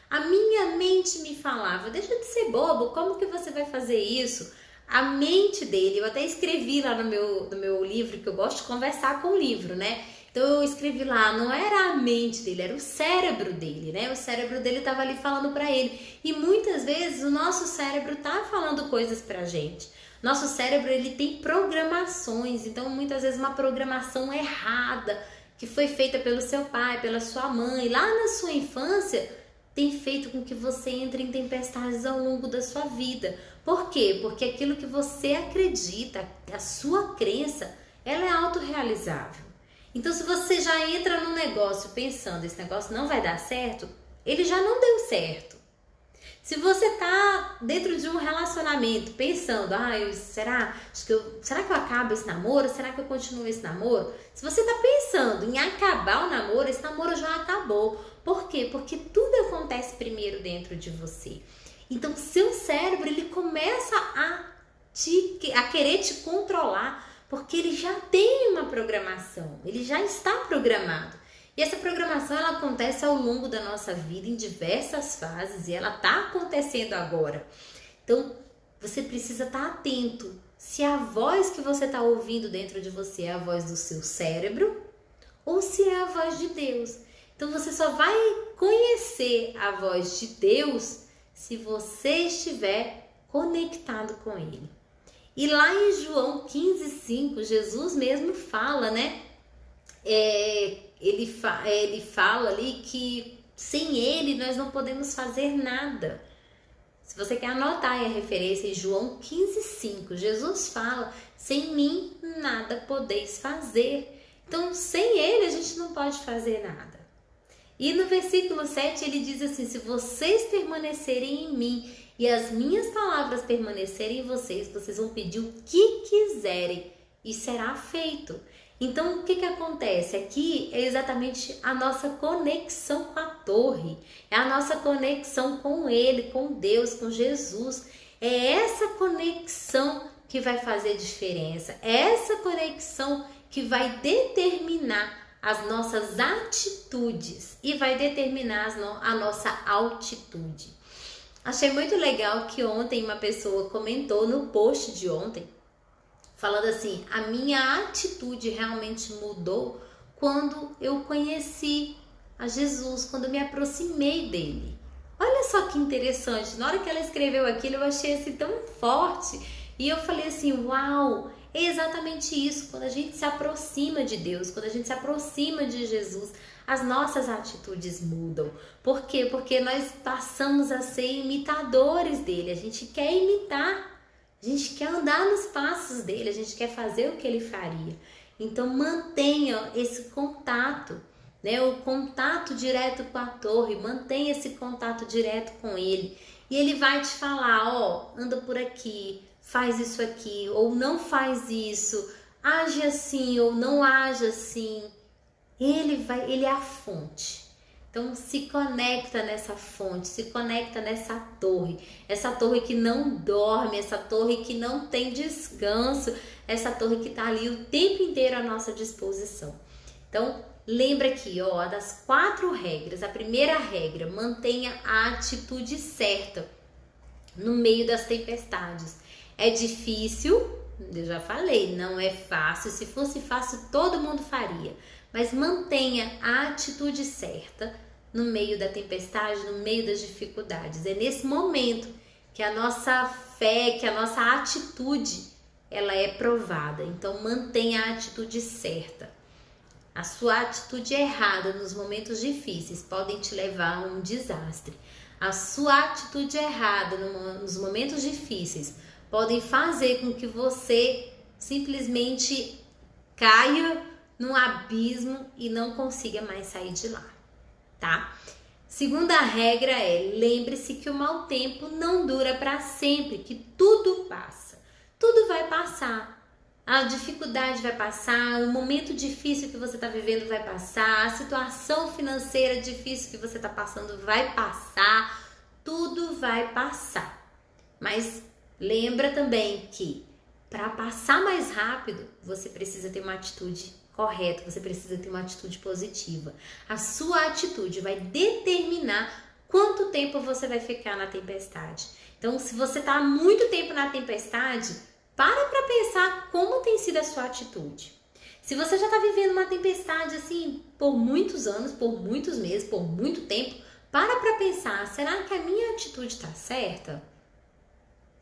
A minha mente me falava. Deixa de ser bobo, como que você vai fazer isso? A mente dele, eu até escrevi lá no meu livro, que eu gosto de conversar com o livro, né? Então eu escrevi lá, não era a mente dele, era o cérebro dele, né? O cérebro dele estava ali falando para ele. E muitas vezes o nosso cérebro tá falando coisas pra gente. Nosso cérebro, ele tem programações, então muitas vezes uma programação errada que foi feita pelo seu pai, pela sua mãe, lá na sua infância, tem feito com que você entre em tempestades ao longo da sua vida. Por quê? Porque aquilo que você acredita, a sua crença, ela é autorrealizável. Então, se você já entra num negócio pensando, esse negócio não vai dar certo, ele já não deu certo. Se você tá dentro de um relacionamento pensando, será que eu acabo esse namoro? Será que eu continuo esse namoro? Se você tá pensando em acabar o namoro, esse namoro já acabou. Por quê? Porque tudo acontece primeiro dentro de você. Então, seu cérebro, ele começa a querer te controlar, porque ele já tem uma programação, ele já está programado. E essa programação, ela acontece ao longo da nossa vida em diversas fases e ela está acontecendo agora. Então, você precisa estar atento se a voz que você está ouvindo dentro de você é a voz do seu cérebro ou se é a voz de Deus. Então, você só vai conhecer a voz de Deus se você estiver conectado com Ele. E lá em João 15:5, Jesus mesmo fala, né? Ele fala ali que sem Ele nós não podemos fazer nada. Se você quer anotar aí a referência, em João 15:5, Jesus fala: sem mim nada podeis fazer. Então, sem Ele a gente não pode fazer nada. E no versículo 7 ele diz assim: se vocês permanecerem em mim e as minhas palavras permanecerem em vocês, vocês vão pedir o que quiserem e será feito. Então, o que acontece? Aqui é exatamente a nossa conexão com a torre, é a nossa conexão com Ele, com Deus, com Jesus. É essa conexão que vai fazer diferença, é essa conexão que vai determinar as nossas atitudes e vai determinar a nossa altitude. Achei muito legal que ontem uma pessoa comentou no post de ontem, falando assim, a minha atitude realmente mudou quando eu conheci a Jesus, quando eu me aproximei dele. Olha só que interessante, na hora que ela escreveu aquilo eu achei assim tão forte e eu falei assim, uau, é exatamente isso, quando a gente se aproxima de Deus, quando a gente se aproxima de Jesus, as nossas atitudes mudam. Por quê? Porque nós passamos a ser imitadores dele, a gente quer imitar, a gente quer andar nos passos dele, a gente quer fazer o que ele faria. Então mantenha esse contato, né? O contato direto com a torre, mantenha esse contato direto com ele. E ele vai te falar, ó, anda por aqui, faz isso aqui, ou não faz isso, age assim ou não age assim. Ele é a fonte. Então se conecta nessa fonte, se conecta nessa torre. Essa torre que não dorme, essa torre que não tem descanso, essa torre que está ali o tempo inteiro à nossa disposição. Então lembra aqui, ó, das 4 regras. A primeira regra, mantenha a atitude certa no meio das tempestades. É difícil, eu já falei, não é fácil. Se fosse fácil, todo mundo faria. Mas mantenha a atitude certa no meio da tempestade, no meio das dificuldades. É nesse momento que a nossa fé, que a nossa atitude, ela é provada. Então mantenha a atitude certa. A sua atitude errada nos momentos difíceis podem te levar a um desastre. A sua atitude errada nos momentos difíceis podem fazer com que você simplesmente caia num abismo e não consiga mais sair de lá, tá? Segunda regra é, lembre-se que o mau tempo não dura para sempre, que tudo passa. Tudo vai passar. A dificuldade vai passar, o momento difícil que você está vivendo vai passar, a situação financeira difícil que você está passando vai passar, tudo vai passar. Mas lembra também que para passar mais rápido, você precisa ter uma atitude correta, você precisa ter uma atitude positiva. A sua atitude vai determinar quanto tempo você vai ficar na tempestade. Então, se você está há muito tempo na tempestade, para pensar como tem sido a sua atitude. Se você já está vivendo uma tempestade assim por muitos anos, por muitos meses, por muito tempo, para pensar, será que a minha atitude está certa?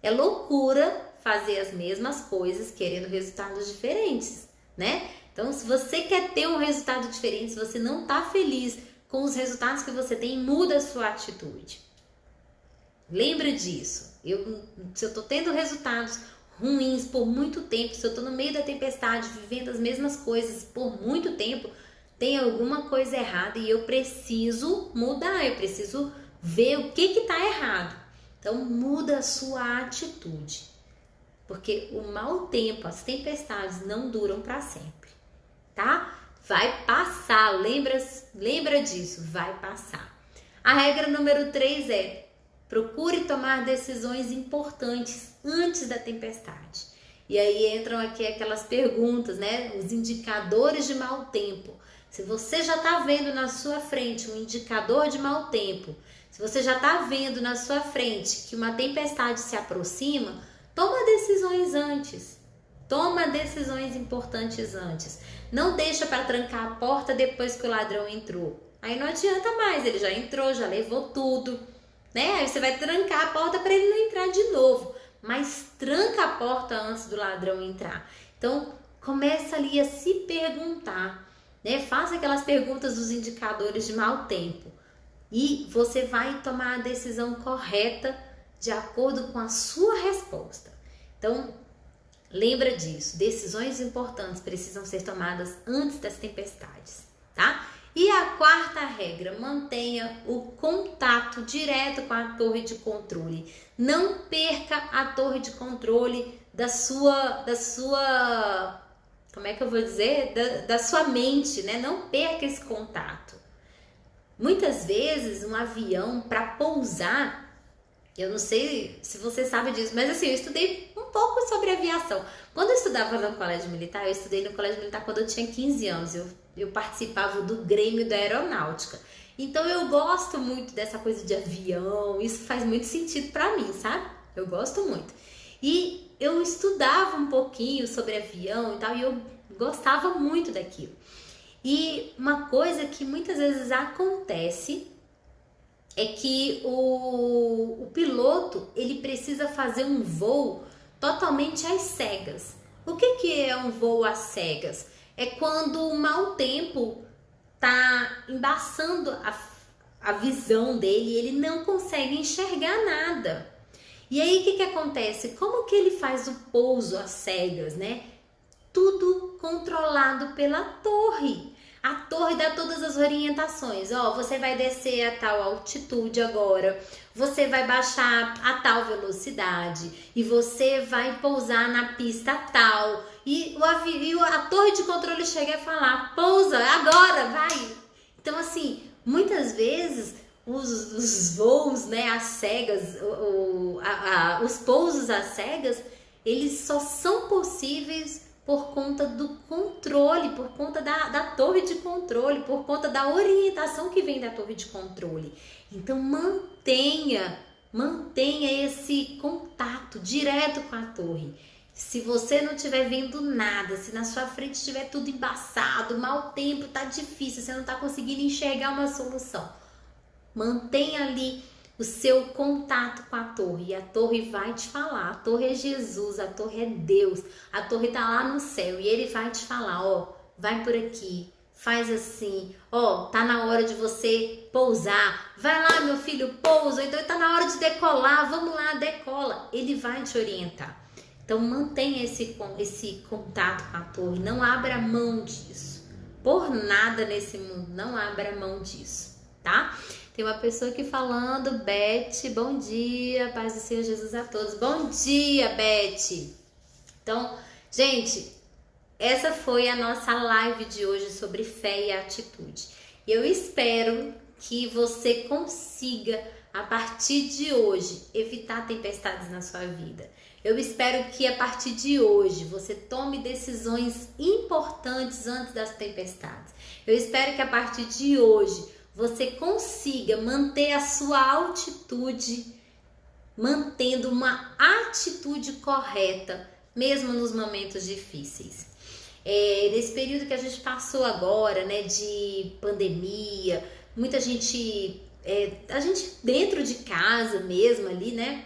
É loucura fazer as mesmas coisas querendo resultados diferentes, né? Então, se você quer ter um resultado diferente, se você não está feliz com os resultados que você tem, muda a sua atitude. Lembra disso. Se eu estou tendo resultados ruins por muito tempo, se eu estou no meio da tempestade, vivendo as mesmas coisas por muito tempo, tem alguma coisa errada e eu preciso mudar, eu preciso ver o que está errado. Então muda a sua atitude, porque o mau tempo, as tempestades não duram para sempre, tá? Vai passar, lembra disso, vai passar. A regra número 3 é: procure tomar decisões importantes antes da tempestade. E aí entram aqui aquelas perguntas, né? Os indicadores de mau tempo. Se você já está vendo na sua frente um indicador de mau tempo, se você já está vendo na sua frente que uma tempestade se aproxima, toma decisões antes. Toma decisões importantes antes. Não deixa para trancar a porta depois que o ladrão entrou. Aí não adianta mais, ele já entrou, já levou tudo, né? Aí você vai trancar a porta para ele não entrar de novo. Mas tranca a porta antes do ladrão entrar. Então, começa ali a se perguntar, né? Faça aquelas perguntas dos indicadores de mau tempo. E você vai tomar a decisão correta de acordo com a sua resposta. Então, lembra disso. Decisões importantes precisam ser tomadas antes das tempestades, tá? E a 4ª regra, mantenha o contato direto com a torre de controle. Não perca a torre de controle da sua, como é que eu vou dizer? Da sua mente, né? Não perca esse contato. Muitas vezes um avião para pousar, eu não sei se você sabe disso, mas assim, eu estudei um pouco sobre aviação. Quando eu estudava no colégio militar, eu estudei no colégio militar quando eu tinha 15 anos, eu participava do Grêmio da Aeronáutica. Então eu gosto muito dessa coisa de avião, isso faz muito sentido pra mim, sabe? Eu gosto muito. E eu estudava um pouquinho sobre avião e tal, e eu gostava muito daquilo. E uma coisa que muitas vezes acontece é que o piloto, ele precisa fazer um voo totalmente às cegas. O que é um voo às cegas? É quando o mau tempo tá embaçando a visão dele e ele não consegue enxergar nada. E aí o que acontece? Como que ele faz o pouso às cegas, né? Tudo controlado pela torre. A torre dá todas as orientações. Ó, você vai descer a tal altitude agora, você vai baixar a tal velocidade e você vai pousar na pista tal. E a torre de controle chega a falar, pousa agora, vai. Então assim, muitas vezes os voos, né, às cegas, os pousos às cegas, eles só são possíveis por conta do controle, por conta da torre de controle, por conta da orientação que vem da torre de controle. Então mantenha esse contato direto com a torre. Se você não estiver vendo nada, se na sua frente estiver tudo embaçado, mau tempo, tá difícil, você não tá conseguindo enxergar uma solução, mantenha ali o seu contato com a torre, e a torre vai te falar. A torre é Jesus, a torre é Deus, a torre tá lá no céu e ele vai te falar, ó, vai por aqui, faz assim, ó, tá na hora de você pousar, vai lá meu filho, pousa, então tá na hora de decolar, vamos lá, decola, ele vai te orientar. Então mantenha esse contato com a torre, não abra mão disso, por nada nesse mundo, não abra mão disso, tá? Tem uma pessoa aqui falando, Beth, bom dia, paz do Senhor Jesus a todos. Bom dia, Beth. Então, gente, essa foi a nossa live de hoje sobre fé e atitude. E eu espero que você consiga, a partir de hoje, evitar tempestades na sua vida. Eu espero que a partir de hoje você tome decisões importantes antes das tempestades. Eu espero que a partir de hoje você consiga manter a sua altitude, mantendo uma atitude correta, mesmo nos momentos difíceis. Nesse período que a gente passou agora, né, de pandemia, muita gente, a gente dentro de casa mesmo ali, né,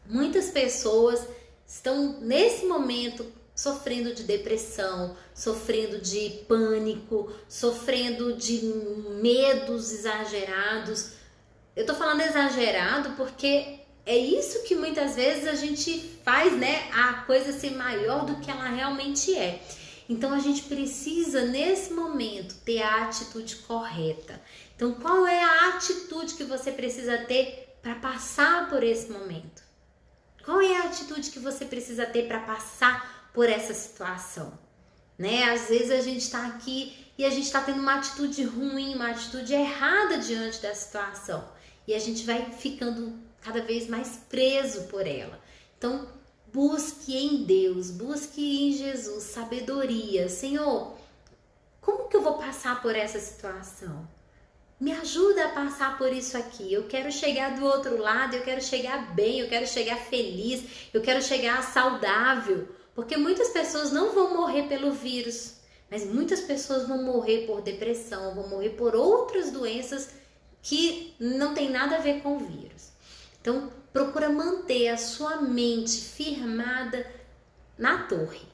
muitas pessoas estão nesse momento sofrendo de depressão, sofrendo de pânico, sofrendo de medos exagerados. Eu tô falando exagerado porque é isso que muitas vezes a gente faz, né? A coisa ser maior do que ela realmente é. Então a gente precisa nesse momento ter a atitude correta. Então qual é a atitude que você precisa ter para passar por esse momento? Qual é a atitude que você precisa ter para passar por essa situação, né? Às vezes a gente está aqui e a gente está tendo uma atitude ruim, uma atitude errada diante da situação e a gente vai ficando cada vez mais preso por ela. Então, busque em Deus, busque em Jesus sabedoria. Senhor, como que eu vou passar por essa situação? Me ajuda a passar por isso aqui. Eu quero chegar do outro lado, eu quero chegar bem, eu quero chegar feliz, eu quero chegar saudável. Porque muitas pessoas não vão morrer pelo vírus, mas muitas pessoas vão morrer por depressão, vão morrer por outras doenças que não tem nada a ver com o vírus. Então, procura manter a sua mente firmada na torre.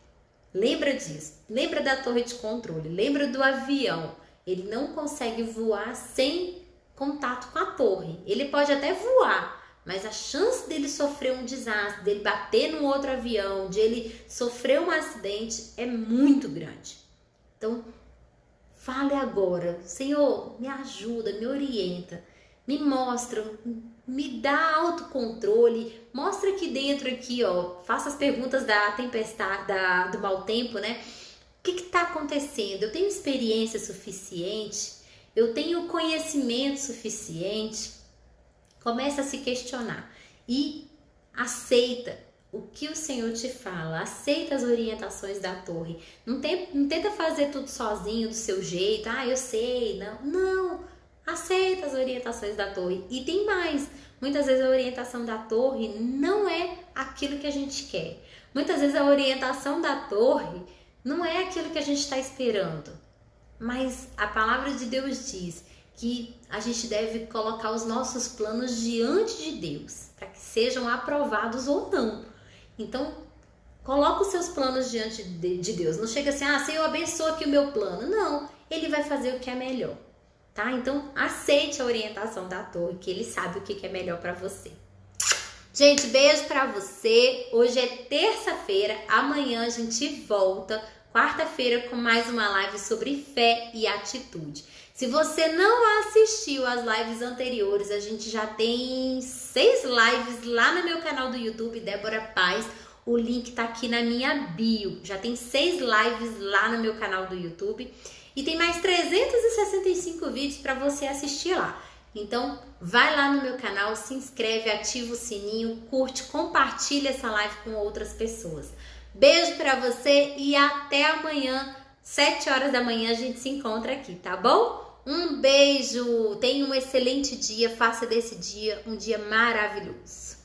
Lembra disso. Lembra da torre de controle. Lembra do avião. Ele não consegue voar sem contato com a torre. Ele pode até voar, mas a chance dele sofrer um desastre, dele bater num outro avião, de ele sofrer um acidente é muito grande. Então, fale agora, Senhor, me ajuda, me orienta, me mostra, me dá autocontrole, mostra aqui dentro, aqui, ó, faça as perguntas da tempestade, do mau tempo, né? O que está acontecendo? Eu tenho experiência suficiente? Eu tenho conhecimento suficiente? Começa a se questionar e aceita o que o Senhor te fala, aceita as orientações da torre. Não tenta fazer tudo sozinho, do seu jeito, eu sei, não, aceita as orientações da torre. E tem mais, muitas vezes a orientação da torre não é aquilo que a gente quer. Muitas vezes a orientação da torre não é aquilo que a gente está esperando, mas a palavra de Deus diz que a gente deve colocar os nossos planos diante de Deus, para que sejam aprovados ou não. Então, coloca os seus planos diante de Deus. Não chega assim, Senhor, abençoa aqui o meu plano. Não, Ele vai fazer o que é melhor, tá? Então, aceite a orientação da torre, que Ele sabe o que é melhor para você. Gente, beijo para você. Hoje é terça-feira, amanhã a gente volta, quarta-feira, com mais uma live sobre fé e atitude. Se você não assistiu às lives anteriores, a gente já tem 6 lives lá no meu canal do YouTube, Débora Paz. O link tá aqui na minha bio. Já tem 6 lives lá no meu canal do YouTube. E tem mais 365 vídeos para você assistir lá. Então, vai lá no meu canal, se inscreve, ativa o sininho, curte, compartilha essa live com outras pessoas. Beijo para você e até amanhã, 7 horas da manhã, a gente se encontra aqui, tá bom? Um beijo, tenha um excelente dia, faça desse dia um dia maravilhoso.